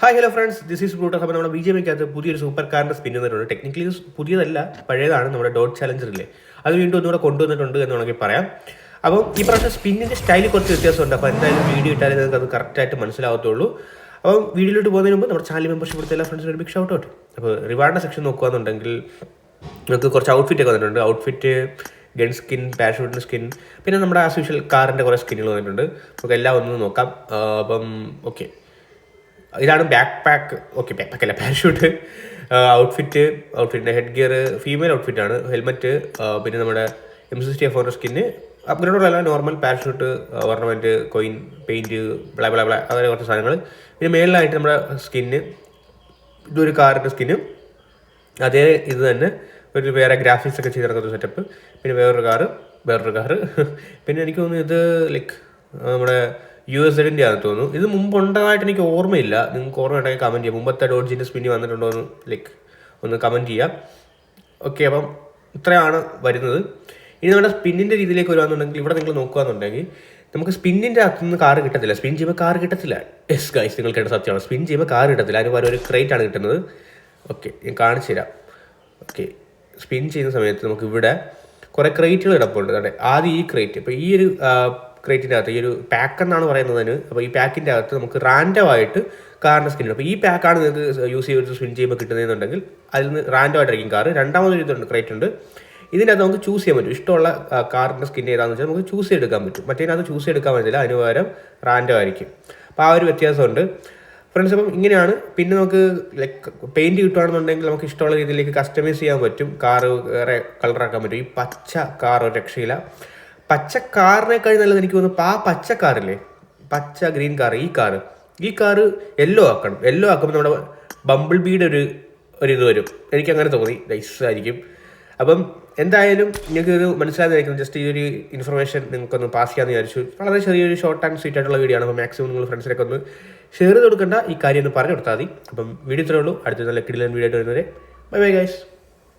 Hi hello friends, this is Brutus. അപ്പോൾ നമ്മുടെ BGMയ്ക്കകത്ത് പുതിയൊരു സൂപ്പർ കാറിൻ്റെ സ്പിൻ വന്നിട്ടുണ്ട്. ടെക്നിക്കലി പുതിയതല്ല, പഴയതാണ്. നമ്മുടെ ഡോട്ട് ചലഞ്ചറില്ലേ, അത് വീണ്ടും ഒന്നുകൂടെ കൊണ്ടുവന്നിട്ടുണ്ട് എന്ന് വേണമെങ്കിൽ പറയാം. അപ്പം ഈ പ്രാവശ്യം സ്പിന്നിൻ്റെ സ്റ്റൈലിൽ കുറച്ച് വ്യത്യാസമുണ്ട്. അപ്പോൾ എന്തായാലും വീഡിയോ ഇട്ടാലേ നിങ്ങൾക്ക് അത് കറക്റ്റായിട്ട് മനസ്സിലാവത്തുള്ളൂ. അപ്പം വീഡിയോയിലോട്ട് പോകുന്നതിന് മുമ്പ് നമ്മുടെ ചാനൽ മെമ്പർഷിപ്പ് എടുത്ത എല്ലാ ഫ്രണ്ട്സിനും ഒരു ബിഗ് ഷൗട്ട് ഔട്ട്. അപ്പോൾ റിവാർഡിൻ്റെ സെക്ഷൻ നോക്കുകയാണെന്നുണ്ടെങ്കിൽ നമുക്ക് കുറച്ച് ഔട്ട്ഫിറ്റൊക്കെ വന്നിട്ടുണ്ട്. ഔട്ട്ഫിറ്റ്, ഗൺ സ്കിൻ, പാരഷൂട്ടിൻ്റെ സ്കിൻ, പിന്നെ നമ്മുടെ ആസ് യൂഷ്വൽ കാറിൻ്റെ കുറേ സ്കിന്നുകൾ വന്നിട്ടുണ്ട്. നമുക്ക് എല്ലാം ഒന്ന് നോക്കാം. അപ്പം ഓക്കെ, ഇതാണ് backpack. Okay, backpack അല്ല, പാരഷൂട്ട്, ഔട്ട്ഫിറ്റിൻ്റെ ഹെഡ് ഗിയർ ഫീമെയിൽ ഔട്ട്ഫിറ്റാണ്, ഹെൽമെറ്റ്, പിന്നെ നമ്മുടെ M60A4 സ്കിന്ന്, അപ്ഗ്രേഡുള്ള normal parachute, ornament, coin, paint, blah blah blah, അങ്ങനെ കുറച്ച് സാധനങ്ങൾ. പിന്നെ മേളിലായിട്ട് നമ്മുടെ സ്കിന്ന്, ഇതൊരു കാറിൻ്റെ സ്കിന്ന്, അതേ ഇത് തന്നെ ഒരു വേറെ ഗ്രാഫിക്സ് ഒക്കെ ചെയ്ത് നടക്കുന്ന സെറ്റപ്പ്. പിന്നെ വേറൊരു കാറ്. പിന്നെ എനിക്ക് തോന്നുന്നു ഇത് ലൈക്ക് നമ്മുടെ USZ ആണെന്ന് തോന്നുന്നു. ഇത് മുമ്പ് ഉണ്ടായിട്ട് എനിക്ക് ഓർമ്മയില്ല. നിങ്ങൾക്ക് ഓർമ്മ ഉണ്ടെങ്കിൽ കമൻറ്റ് ചെയ്യാം. മുമ്പത്തെ ഡോഡ്ജിൻ്റെ സ്പിന്നി വന്നിട്ടുണ്ടോ എന്ന് ലൈക്ക് ഒന്ന് കമൻറ്റ് ചെയ്യാം. ഓക്കെ, അപ്പം ഇത്രയാണ് വരുന്നത്. ഇനി നമ്മുടെ സ്പിന്നിൻ്റെ രീതിയിലേക്ക് വരുവാന്നുണ്ടെങ്കിൽ ഇവിടെ നിങ്ങൾ നോക്കുകയാണെന്നുണ്ടെങ്കിൽ നമുക്ക് സ്പിന്നിൻ്റെ അകത്തുനിന്ന് കാറ് കിട്ടത്തില്ല. സ്പിൻ ചെയ്യുമ്പോൾ കാറ് കിട്ടത്തില്ല. യെസ് ഗൈസ്, നിങ്ങൾ കേട്ട സത്യമാണ്. സ്പിൻ ചെയ്യുമ്പോൾ കാറ് കിട്ടത്തില്ല. അതിന് പകരം ഒരു ക്രേറ്റ് ആണ് കിട്ടുന്നത്. ഓക്കെ, ഞാൻ കാണിച്ചു തരാം. ഓക്കെ, സ്പിൻ ചെയ്യുന്ന സമയത്ത് നമുക്ക് ഇവിടെ കുറേ ക്രേറ്റുകൾ കിടപ്പുണ്ട്. അതെ, ആദ്യം ഈ ക്രേറ്റ്, ഇപ്പോൾ ഈ ഒരു ക്രേറ്റിൻ്റെ അകത്ത് ഈ ഒരു പാക്ക് എന്നാണ് പറയുന്നതിന്. അപ്പോൾ ഈ പാക്കിൻ്റെ അകത്ത് നമുക്ക് റാൻഡമായിട്ട് കാറിൻ്റെ സ്കിൻ. അപ്പോൾ ഈ പാക്കാണ് നിങ്ങൾക്ക് യൂസ് ചെയ്ത് സ്പിൻ ചെയ്യുമ്പോൾ കിട്ടുന്നതെന്നുണ്ടെങ്കിൽ അതിൽ നിന്ന് റാൻഡമായിട്ടായിരിക്കും കാറ്. രണ്ടാമതൊരു ഇതുണ്ട്, ക്രേറ്റ് ഉണ്ട്. ഇതിനകത്ത് നമുക്ക് ചൂസ് ചെയ്യാൻ പറ്റും. ഇഷ്ടമുള്ള കാറിൻ്റെ സ്കിൻ ഏതാണെന്ന് വെച്ചാൽ നമുക്ക് ചൂസ് ചെയ്തെടുക്കാൻ പറ്റും. മറ്റേതിനകത്ത് ചൂസ് ചെയ്തെടുക്കാൻ പറ്റില്ല, അതിന് പകരം റാൻഡം ആയിരിക്കും. അപ്പോൾ ആ ഒരു വ്യത്യാസമുണ്ട് ഫ്രണ്ട്സ്. അപ്പം ഇങ്ങനെയാണ്. പിന്നെ നമുക്ക് ലൈക്ക് പെയിൻറ്റ് കിട്ടുകയാണെന്നുണ്ടെങ്കിൽ നമുക്ക് ഇഷ്ടമുള്ള രീതിയിലേക്ക് കസ്റ്റമൈസ് ചെയ്യാൻ പറ്റും. കാറ് വേറെ കളറാക്കാൻ പറ്റും. ഈ പച്ച കാർ ഒരു രക്ഷയില്ല. പച്ച കാറിനേക്കാൾ നല്ലത് എനിക്ക് തോന്നുന്നു ആ പച്ച കാറില്ലേ, പച്ച ഗ്രീൻ കാർ, ഈ കാറ് യെല്ലോ ആക്കണം. യെല്ലോ ആക്കുമ്പോൾ നമ്മുടെ ബംബിൾ ബീയുടെ ഒരു ഇത് വരും. എനിക്കങ്ങനെ തോന്നി. നൈസായിരിക്കും. അപ്പം എന്തായാലും നിങ്ങൾക്ക് ഇത് മനസ്സിലാകുന്നതായിരിക്കും. ജസ്റ്റ് ഈ ഒരു ഇൻഫർമേഷൻ നിങ്ങൾക്കൊന്ന് പാസ് ചെയ്യാമെന്ന് വിചാരിച്ചു. വളരെ ചെറിയൊരു ഷോർട്ട് ആൻഡ് സ്വീറ്റ് ആയിട്ടുള്ള വീഡിയോ ആണ്. അപ്പോൾ മാക്സിമം നിങ്ങൾ ഫ്രണ്ട്സിനൊക്കെ ഒന്ന് ഷെയർ ചെയ്ത് കൊടുക്കേണ്ട, ഈ കാര്യം ഒന്ന് പറഞ്ഞു കൊടുത്താൽ മതി. അപ്പം വീഡിയോ ഇത്രയേ ഉള്ളൂ. അടുത്ത നല്ല കിടിലൻ വീഡിയോ ആയിട്ട് വരുന്നവരെ ബൈ ബൈ ഗൈസ്.